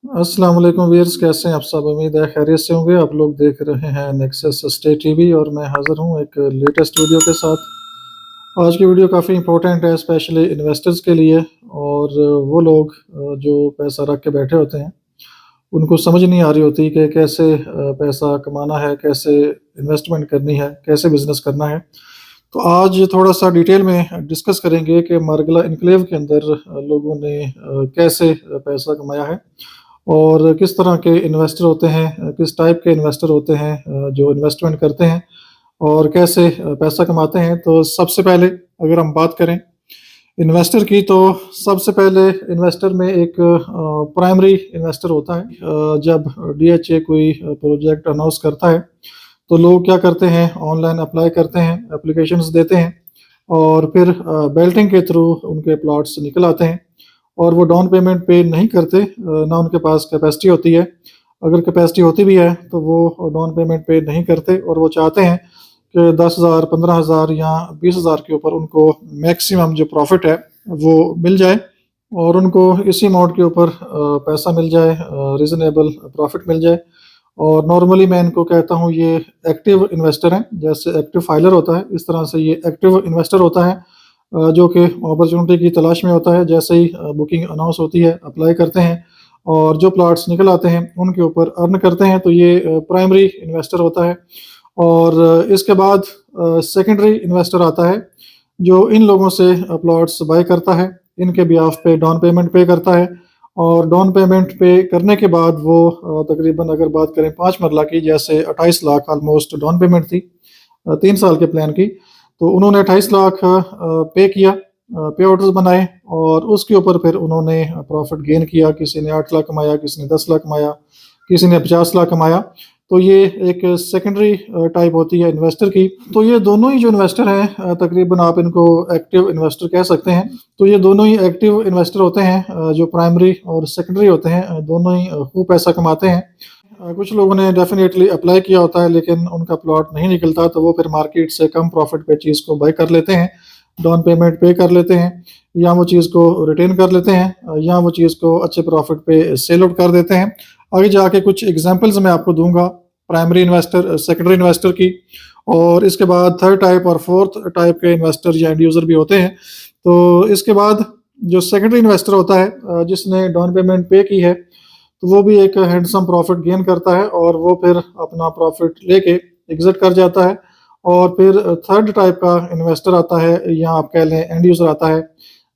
अस्सलाम वालेकुम व्यूअर्स, कैसे हैं आप सब? उम्मीद है खैरियत से होंगे। आप लोग देख रहे हैं नेक्सस स्टे टीवी और मैं हाज़िर हूँ एक लेटेस्ट वीडियो के साथ। आज की वीडियो काफ़ी इंपॉर्टेंट है स्पेशली इन्वेस्टर्स के लिए और वो लोग जो पैसा रख के बैठे होते हैं, उनको समझ नहीं आ रही होती कि कैसे पैसा कमाना है, कैसे इन्वेस्टमेंट करनी है, कैसे बिज़नेस करना है। तो आज थोड़ा-सा डिटेल में डिस्कस करेंगे कि मार्गला एन्क्लेव के अंदर लोगों ने कैसे पैसा कमाया है और किस तरह के इन्वेस्टर होते हैं, किस टाइप के इन्वेस्टर होते हैं जो इन्वेस्टमेंट करते हैं और कैसे पैसा कमाते हैं। तो सबसे पहले अगर हम बात करें इन्वेस्टर की, तो सबसे पहले इन्वेस्टर में एक प्राइमरी इन्वेस्टर होता है। जब डीएचए कोई प्रोजेक्ट अनाउंस करता है, तो लोग क्या करते हैं, ऑनलाइन अप्लाई करते हैं, एप्लीकेशंस देते हैं और फिर बेल्टिंग के थ्रू उनके प्लॉट्स निकल आते हैं और वो डाउन पेमेंट पे नहीं करते। ना उनके पास कैपेसिटी होती है। अगर कैपेसिटी होती भी है, तो वो डाउन पेमेंट पे नहीं करते और वो चाहते हैं कि 10,000, 15,000 या 20,000 के ऊपर उनको मैक्सिमम जो प्रॉफ़िट है, वो मिल जाए और उनको इसी अमाउंट के ऊपर पैसा मिल जाए, रीज़नेबल प्रॉफ़िट मिल जाए। और नॉर्मली मैं इनको कहता हूँ ये एक्टिव इन्वेस्टर हैं। जैसे एक्टिव फाइलर होता है, इस तरह से ये एक्टिव इन्वेस्टर होता है जो कि अपॉर्चुनिटी की तलाश में होता है। जैसे ही बुकिंग अनाउंस होती है, अप्लाई करते हैं और जो प्लॉट्स निकल आते हैं, उनके ऊपर अर्न करते हैं। तो ये प्राइमरी इन्वेस्टर होता है। और इसके बाद सेकेंडरी इन्वेस्टर आता है, जो इन लोगों से प्लॉट्स बाय करता है, इनके बिहाफ़ पे डाउन पेमेंट पे करता है और डाउन पेमेंट पे करने के बाद वो तकरीबन अगर बात करें 5 मरला की, जैसे 28 लाख ऑलमोस्ट डाउन पेमेंट थी 3 साल के प्लान की। तो उन्होंने 28 लाख पे किया, पे ऑर्डर्स बनाए और उसके ऊपर फिर उन्होंने प्रॉफ़िट गेन किया। किसी ने 8 लाख कमाया, किसी ने 10 लाख कमाया, किसी ने 50 लाख कमाया। तो ये एक सेकेंडरी टाइप होती है इन्वेस्टर की। तो ये दोनों ही जो इन्वेस्टर हैं, तकरीबन आप इनको एक्टिव इन्वेस्टर कह सकते हैं। तो ये दोनों ही एक्टिव इन्वेस्टर होते हैं, जो प्राइमरी और सेकेंडरी होते हैं, दोनों ही खूब पैसा कमाते हैं। कुछ लोगों ने डेफ़िनेटली अप्लाई किया होता है लेकिन उनका प्लॉट नहीं निकलता, तो वो फिर मार्केट से कम प्रॉफ़िट पे चीज़ को बाय कर लेते हैं, डाउन पेमेंट पे कर लेते हैं या वो चीज़ को रिटेन कर लेते हैं या वो चीज़ को अच्छे प्रॉफ़िट पे सेल आउट कर देते हैं। आगे जाके कुछ एग्ज़ाम्पल्स मैं आपको दूँगा प्राइमरी इन्वेस्टर, सेकेंडरी इन्वेस्टर की और इसके बाद थर्ड टाइप और फोर्थ टाइप के इन्वेस्टर या एंड यूज़र भी होते हैं। तो इसके बाद जो सेकेंडरी इन्वेस्टर होता है, जिसने डाउन पेमेंट पे की है, तो वो भी एक हैंडसम प्रॉफ़िट गेन करता है और वो फिर अपना प्रॉफ़िट लेके एग्ज़िट कर जाता है। और फिर थर्ड टाइप का इन्वेस्टर आता है या आप कह लें एंड यूज़र आता है,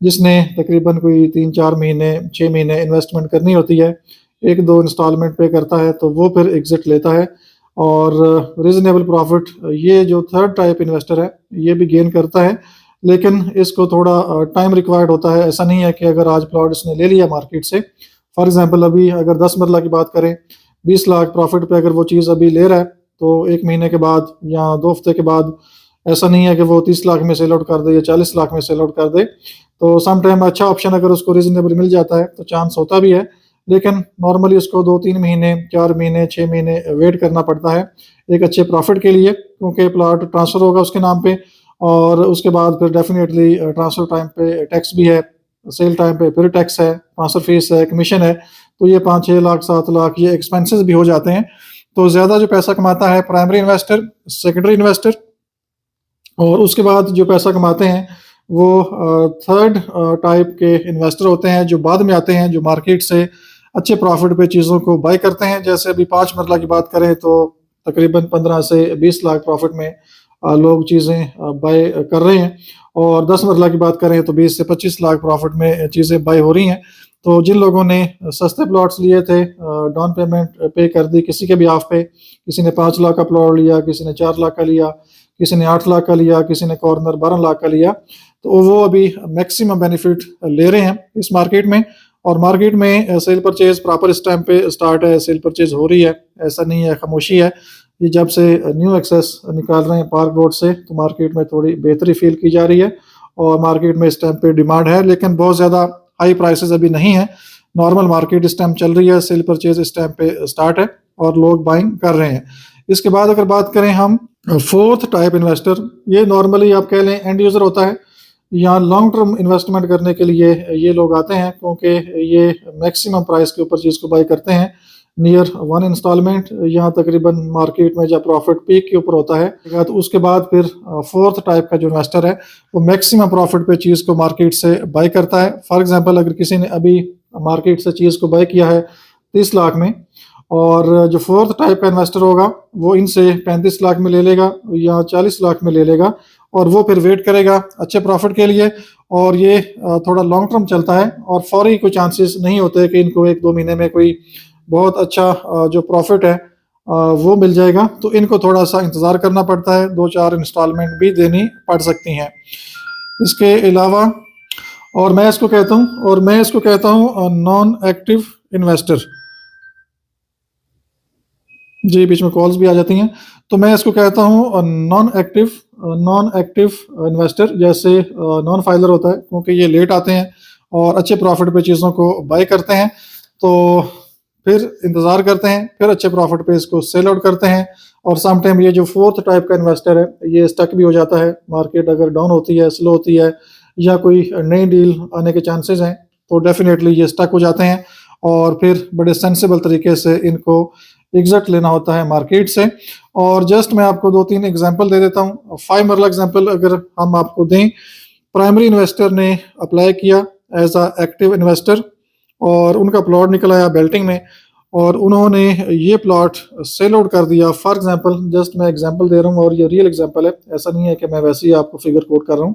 जिसने तकरीबन कोई 3-4 महीने, 6 महीने इन्वेस्टमेंट करनी होती है, 1-2 इंस्टॉलमेंट पे करता है, तो वो फिर एग्ज़िट लेता है और रीज़नेबल प्रॉफ़िट ये जो थर्ड टाइप इन्वेस्टर है, ये भी गेन करता है। लेकिन इसको थोड़ा टाइम रिक्वायर्ड होता है। ऐसा नहीं है कि अगर आज प्लॉट इसने ले लिया मार्केट से, फॉर एग्ज़ाम्पल अभी अगर 10 मरला की बात करें, 20 लाख प्रॉफ़िट पे अगर वो चीज़ अभी ले रहा है, तो 1 महीने के बाद या 2 हफ्ते के बाद ऐसा नहीं है कि वो 30 लाख में सेल आउट कर दे या 40 लाख में सेल आउट कर दे। तो सम टाइम अच्छा ऑप्शन अगर उसको रीज़नेबल मिल जाता है, तो चांस होता भी है। लेकिन नॉर्मली उसको 2-3 महीने, 4 महीने, 6 महीने वेट करना पड़ता है, एक अच्छे प्रॉफ़िट के लिए, क्योंकि प्लॉट ट्रांसफ़र होगा उसके नाम पे और उसके बाद फिर डेफ़िनेटली ट्रांसफ़र टाइम पे टैक्स भी है, सेल टाइम पे फिर टैक्स है, ट्रांसफ़र फ़ीस है, कमीशन है। तो ये 5-6 लाख, 7 लाख ये एक्सपेंसेस भी हो जाते हैं। तो ज़्यादा जो पैसा कमाता है प्राइमरी इन्वेस्टर, सेकेंडरी इन्वेस्टर और उसके बाद जो पैसा कमाते हैं वो थर्ड टाइप के इन्वेस्टर होते हैं, जो बाद में आते हैं, जो मार्केट से अच्छे प्रॉफ़िट पे चीज़ों को बाय करते हैं। जैसे अभी 5 मरला की बात करें, तो तकरीबन 15 से 20 लाख प्रॉफ़िट में लोग चीज़ें बाय कर रहे हैं और 10 मरला की बात करें तो 20 से 25 लाख प्रॉफ़िट में चीज़ें बाय हो रही हैं। तो जिन लोगों ने सस्ते प्लॉट्स लिए थे, डाउन पेमेंट पे कर दी किसी के बिहाफ़ पे, किसी ने 5 लाख का प्लॉट लिया, किसी ने 4 लाख का लिया, किसी ने 8 लाख का लिया, किसी ने कॉर्नर 12 लाख का लिया, तो वो अभी मैक्सिमम बेनिफिट ले रहे हैं इस मार्केट में। और मार्केट में सेल परचेज़ प्रॉपर इस टाइम पे स्टार्ट है, सेल परचेज़ हो रही है, ऐसा नहीं है खामोशी है। ये जब से न्यू एक्सेस निकाल रहे हैं पार्क रोड से, तो मार्केट में थोड़ी बेहतरी फ़ील की जा रही है और मार्केट में इस टाइम पे डिमांड है, लेकिन बहुत ज़्यादा हाई प्राइसेज़ अभी नहीं है। नॉर्मल मार्केट इस टाइम चल रही है, सेल परचेज़ इस टाइम पे स्टार्ट है और लोग बाइंग कर रहे हैं। इसके बाद अगर बात करें हम फोर्थ टाइप इन्वेस्टर, ये नॉर्मली आप कह लें एंड यूज़र होता है, यहाँ लॉन्ग टर्म इन्वेस्टमेंट करने के लिए ये लोग आते हैं, क्योंकि ये मैक्सिमम प्राइस के ऊपर चीज़ को बाई करते हैं, नियर वन इंस्टॉलमेंट। यहाँ तकरीबन मार्केट में जब प्रॉफिट पीक के ऊपर होता है तो उसके बाद फिर फोर्थ टाइप का जो इन्वेस्टर है वो मैक्सिमम प्रॉफिट पे चीज़ को मार्केट से बाई करता है। फॉर एग्जांपल, अगर किसी ने अभी मार्केट से चीज़ को बाई किया है 30 लाख में, और जो फोर्थ टाइप का इन्वेस्टर होगा वो इनसे 35 लाख में ले लेगा या 40 लाख में ले लेगा, और वो फिर वेट करेगा अच्छे प्रॉफिट के लिए। और ये थोड़ा लॉन्ग टर्म चलता है और फौरी कोई चांसेस नहीं होते कि इनको 1-2 महीने में कोई बहुत अच्छा जो प्रॉफिट है वो मिल जाएगा। तो इनको थोड़ा सा इंतज़ार करना पड़ता है, 2-4 इंस्टॉलमेंट भी देनी पड़ सकती हैं। इसके अलावा और मैं इसको कहता हूँ नॉन एक्टिव इन्वेस्टर। जी, बीच में कॉल्स भी आ जाती हैं, तो मैं इसको कहता हूँ नॉन एक्टिव इन्वेस्टर। जैसे नॉन फाइलर होता है, क्योंकि ये लेट आते हैं और अच्छे प्रॉफिट पे चीज़ों को बाय करते हैं, तो फिर इंतज़ार करते हैं, फिर अच्छे प्रॉफिट पे इसको सेल आउट करते हैं। और सम टाइम ये जो फोर्थ टाइप का इन्वेस्टर है ये स्टक भी हो जाता है। मार्केट अगर डाउन होती है, स्लो होती है, या कोई नई डील आने के चांसेस हैं, तो डेफिनेटली ये स्टक हो जाते हैं और फिर बड़े सेंसिबल तरीके से इनको एग्जिट लेना होता है मार्केट से। और जस्ट मैं आपको 2-3 एग्जांपल दे देता हूँ। 5 मरला एग्जांपल अगर हम आपको दें, प्राइमरी इन्वेस्टर ने अप्लाई किया एज अ एक्टिव इन्वेस्टर और उनका प्लॉट निकल आया बेल्टिंग में, और उन्होंने ये प्लॉट सेल आउट कर दिया। फॉर एग्जांपल, जस्ट मैं एग्जांपल दे रहा हूँ और ये रियल एग्जांपल है, ऐसा नहीं है कि मैं वैसे ही आपको फिगर कोट कर रहा हूँ,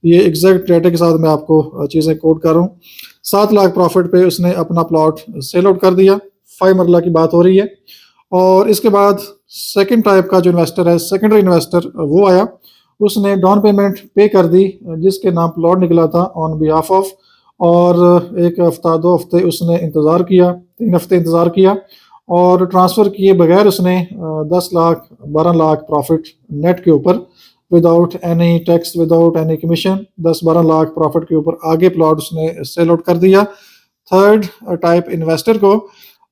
ये एग्जैक्ट डेटा के साथ मैं आपको चीज़ें कोट कर रहा हूँ। 7 लाख प्रॉफिट पे उसने अपना प्लॉट सेल आउट कर दिया। 5 मरला की बात हो रही है। और इसके बाद सेकंड टाइप का जो इन्वेस्टर है, सेकेंडरी इन्वेस्टर, वो आया, उसने डाउन पेमेंट पे कर दी जिसके नाम प्लॉट निकला था ऑन बिहाफ ऑफ, और 1 हफ्ता 2 हफ्ते उसने इंतज़ार किया, 3 हफ्ते इंतज़ार किया, और ट्रांसफ़र किए बगैर उसने 10 लाख 12 लाख प्रॉफिट नेट के ऊपर, without any tax, without any commission, 10-12 lakh profit के ऊपर आगे प्लॉट उसने सेल आउट कर दिया थर्ड टाइप इन्वेस्टर को।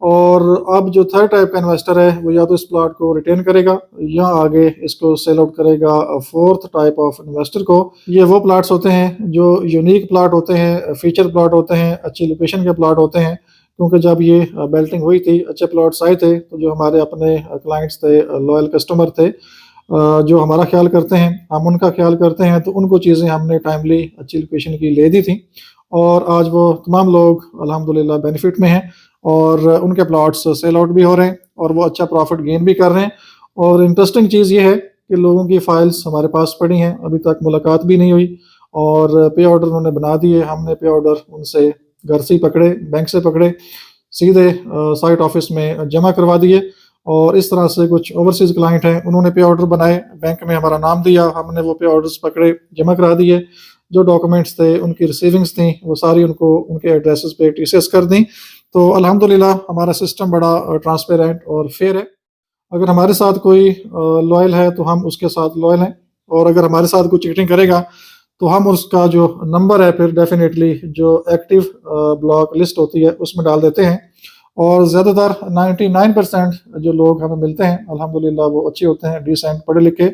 और अब जो थर्ड टाइप का इन्वेस्टर है वो या तो इस प्लॉट को रिटेन करेगा या आगे इसको सेल आउट करेगा फोर्थ टाइप ऑफ इन्वेस्टर को। ये वो प्लॉट्स होते हैं जो यूनिक प्लॉट होते हैं, फीचर प्लॉट होते हैं, अच्छी लोकेशन के प्लॉट होते हैं, क्योंकि जब ये बेल्टिंग हुई थी अच्छे प्लॉट्स आए थे, तो जो हमारे अपने क्लाइंट्स थे, लॉयल कस्टमर थे, जो हमारा ख्याल करते हैं, हम उनका ख्याल करते हैं, तो उनको चीज़ें हमने टाइमली अच्छी लोकेशन की ले दी थी, और आज वो तमाम लोग अल्हम्दुलिल्लाह बेनिफिट में हैं और उनके प्लॉट्स सेल आउट भी हो रहे हैं और वो अच्छा प्रॉफिट गेन भी कर रहे हैं। और इंटरेस्टिंग चीज़ ये है कि लोगों की फाइल्स हमारे पास पड़ी हैं, अभी तक मुलाकात भी नहीं हुई, और पे ऑर्डर उन्होंने बना दिए, हमने पे ऑर्डर उनसे घर से ही पकड़े, बैंक से पकड़े, सीधे साइट ऑफिस में जमा करवा दिए। और इस तरह से कुछ ओवरसीज़ क्लाइंट हैं, उन्होंने पे ऑर्डर बनाए, बैंक में हमारा नाम दिया, हमने वो पे ऑर्डर्स पकड़े, जमा करा दिए, जो डॉक्यूमेंट्स थे, उनकी रिसीविंग्स थी, वो सारी उनको उनके एड्रेसेस पे टीसीएस कर दी। तो अल्हम्दुलिल्लाह हमारा सिस्टम बड़ा ट्रांसपेरेंट और फेयर है। अगर हमारे साथ कोई लॉयल है तो हम उसके साथ लॉयल हैं, और अगर हमारे साथ कोई चीटिंग करेगा तो हम उसका जो नंबर है फिर डेफिनेटली जो एक्टिव ब्लॉक लिस्ट होती है उसमें डाल देते हैं। और ज़्यादातर 99% जो लोग हमें मिलते हैं अल्हम्दुलिल्लाह वो अच्छे होते हैं, डिसेंट, पढ़े लिखे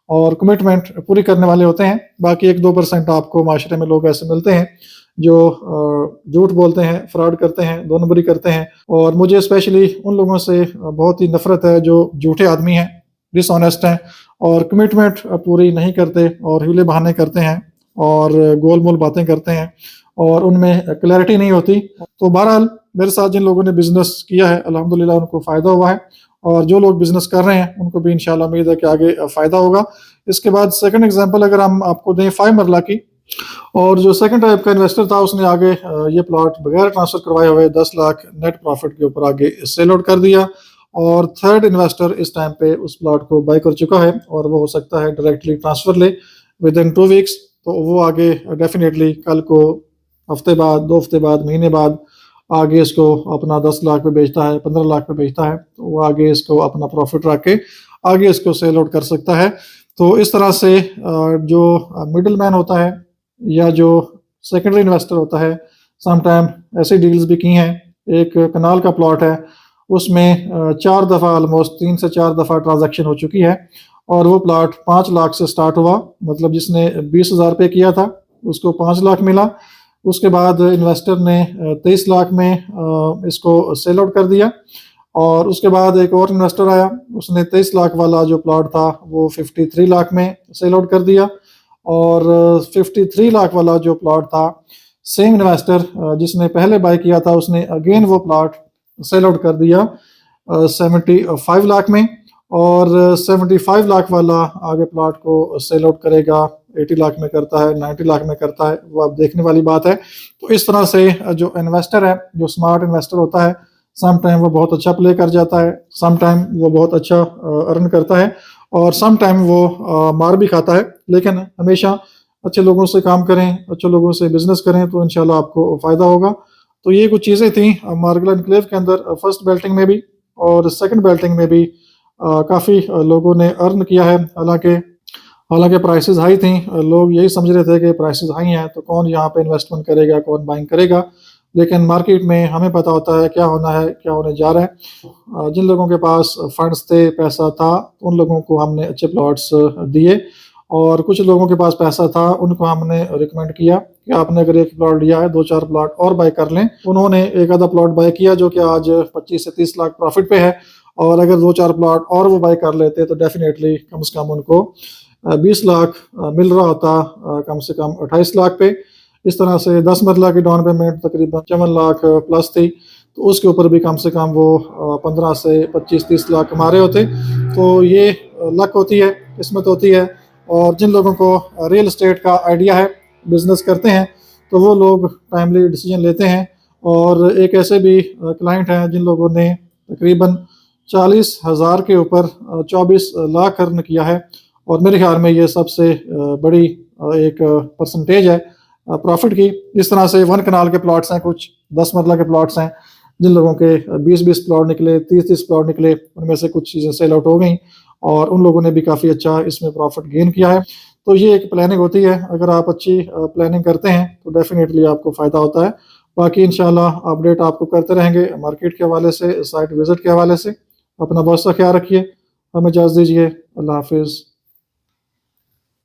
और कमिटमेंट पूरी करने वाले होते हैं। बाकी 1-2% आपको माशरे में लोग ऐसे मिलते हैं जो झूठ बोलते हैं, फ्रॉड करते हैं, 2 नंबरी करते हैं। और मुझे स्पेशली उन लोगों से बहुत ही नफरत है जो झूठे आदमी हैं, डिसऑनेस्ट हैं और कमिटमेंट पूरी नहीं करते और हीले बहाने करते हैं और गोल मोल बातें करते हैं और उनमें क्लैरिटी नहीं होती। तो बहरहाल मेरे साथ जिन लोगों ने बिज़नेस किया है अल्हम्दुलिल्लाह उनको फ़ायदा हुआ है, और जो लोग बिज़नेस कर रहे हैं उनको भी इंशाल्लाह उम्मीद है कि आगे फ़ायदा होगा। इसके बाद सेकंड एग्जांपल अगर हम आपको दें 5 मरला की, और जो सेकंड टाइप का इन्वेस्टर था उसने आगे ये प्लॉट बगैर ट्रांसफ़र करवाए हुए 10 लाख नेट प्रॉफिट के ऊपर आगे सेल आउट कर दिया, और थर्ड इन्वेस्टर इस टाइम पे उस प्लॉट को बाय कर चुका है और वो हो सकता है डायरेक्टली ट्रांसफ़र ले विद इन 2 वीक्स। तो वो आगे डेफिनेटली कल को, हफ्ते बाद, 2 हफ्ते बाद, महीने बाद आगे इसको अपना 10 लाख पे बेचता है, 15 लाख पे बेचता है, तो वो आगे इसको अपना प्रॉफिट रख के आगे इसको सेल आउट कर सकता है। तो इस तरह से जो मिडल मैन होता है या जो सेकेंडरी इन्वेस्टर होता है, सम टाइम ऐसी डील्स भी की हैं। एक कनाल का प्लॉट है, उसमें 4 दफ़ा, ऑलमोस्ट 3 से 4 दफ़ा ट्रांजैक्शन हो चुकी है, और वो प्लॉट 5 लाख से स्टार्ट हुआ, मतलब जिसने 20,000 पे किया था उसको 5 लाख मिला। उसके बाद इन्वेस्टर ने 23 लाख में इसको सेल आउट कर दिया। और उसके बाद एक और इन्वेस्टर आया, उसने 23 लाख वाला जो प्लॉट था वो 53 लाख में सेल आउट कर दिया। और 53 लाख वाला जो प्लॉट था, सेम इन्वेस्टर जिसने पहले बाय किया था, उसने अगेन वो प्लॉट सेल आउट कर दिया 75 लाख में। और 75 लाख वाला आगे प्लॉट को सेल आउट करेगा 80 लाख में करता है, 90 लाख में करता है, वो अब देखने वाली बात है। तो इस तरह से जो इन्वेस्टर है, जो स्मार्ट इन्वेस्टर होता है, सम टाइम वो बहुत अच्छा प्ले कर जाता है, सम टाइम वो बहुत अच्छा अर्न करता है, और सम टाइम वो मार भी खाता है। लेकिन हमेशा अच्छे लोगों से काम करें, अच्छे लोगों से बिजनेस करें, तो इंशाल्लाह आपको फ़ायदा होगा। तो ये कुछ चीज़ें थी मार्गला एनक्लेव के अंदर। फर्स्ट बेल्टिंग में भी और सेकंड बेल्टिंग में भी काफ़ी लोगों ने अर्न किया है। हालांकि प्राइसेस हाई थी, लोग यही समझ रहे थे कि प्राइसेस हाई हैं तो कौन यहाँ पे इन्वेस्टमेंट करेगा, कौन बाइंग करेगा। लेकिन मार्केट में हमें पता होता है क्या होना है, क्या होने जा रहा है। जिन लोगों के पास फंड्स थे, पैसा था, उन लोगों को हमने अच्छे प्लॉट्स दिए, और कुछ लोगों के पास पैसा था उनको हमने रिकमेंड किया कि आपने अगर एक प्लॉट लिया है, 2-4 प्लॉट और बाय कर लें। उन्होंने एक आधा प्लॉट बाय किया जो कि आज 25 से 30 लाख प्रॉफिट पे है, और अगर 2-4 प्लॉट और वो बाय कर लेते तो डेफिनेटली कम से कम उनको 20 लाख मिल रहा होता, कम से कम 28 लाख पे। इस तरह से 10 मरला की डाउन पेमेंट तकरीबन 54 लाख प्लस थी, तो उसके ऊपर भी कम से कम वो 15 से 25-30 लाख कमा रहे होते। तो ये लक होती है, किस्मत होती है। और जिन लोगों को रियल एस्टेट का आइडिया है, बिजनेस करते हैं, तो वो लोग टाइमली डिसीजन लेते हैं। और एक ऐसे भी क्लाइंट हैं जिन लोगों ने तकरीबन 40,000 के ऊपर 24 लाख अर्न किया है, और मेरे ख्याल में ये सबसे बड़ी एक परसेंटेज है प्रॉफिट की। इस तरह से 1 कनाल के प्लॉट्स हैं, कुछ 10 मरला के प्लॉट्स हैं जिन लोगों के 20-20 प्लॉट निकले, 30-30 प्लॉट निकले, उनमें से कुछ चीज़ें सेल आउट हो गई, और उन लोगों ने भी काफ़ी अच्छा इसमें प्रॉफिट गेन किया है। तो ये एक प्लानिंग होती है, अगर आप अच्छी प्लानिंग करते हैं तो डेफिनेटली आपको फ़ायदा होता है। बाकी इंशाल्लाह अपडेट आपको करते रहेंगे मार्केट के हवाले से, साइट विज़िट के हवाले से। अपना बहुत सा ख्याल रखिए, हमें इजाज़त दीजिए। अल्लाह हाफिज़।